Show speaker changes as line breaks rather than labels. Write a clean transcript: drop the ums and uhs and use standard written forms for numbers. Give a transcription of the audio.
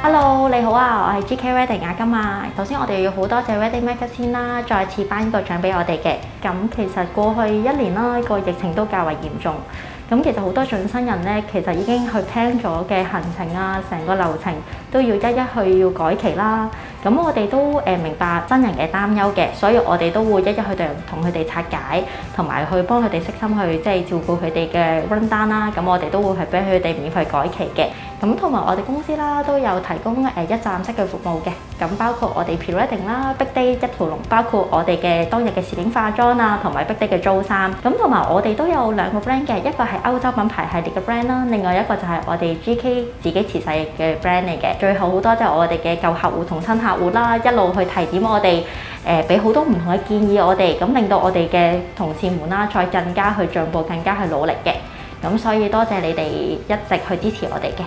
Hello，你好啊，我係 GK Wedding 阿金啊。首先我哋要好多謝 Wedding Magazine 啦，再次頒個獎俾我哋嘅。咁其實過去1年啦，個疫情都較為嚴重。咁其實好多準新人咧，其實已經去 plan 咗嘅行程啊，成個流程都要一一去要改期啦。咁我哋都明白新人嘅擔憂嘅，所以我哋都會一一去同佢哋拆解，同埋去幫佢哋悉心去照顧佢哋嘅 run down 啦。咁我哋都會係俾佢哋免費改期嘅。咁同埋我哋公司啦都有提供一站式嘅服務嘅。咁包括我哋 pre-wedding 啦、big day 一條龍，包括我哋嘅當日嘅攝影化妝啊，同埋 big day 嘅租衫。咁同埋我哋都有2個 brand 嘅，一個係歐洲品牌系列嘅 brand 啦，另外一個就係我哋 GK 自己持勢嘅 brand 嚟嘅。最後好多謝我哋嘅舊客戶同新客戶啦，一路去提點我哋，俾好多唔同嘅建議我哋，咁令到我哋嘅同事們啦，再更加去進步，更加去努力嘅。咁所以多謝你哋一直去支持我哋嘅。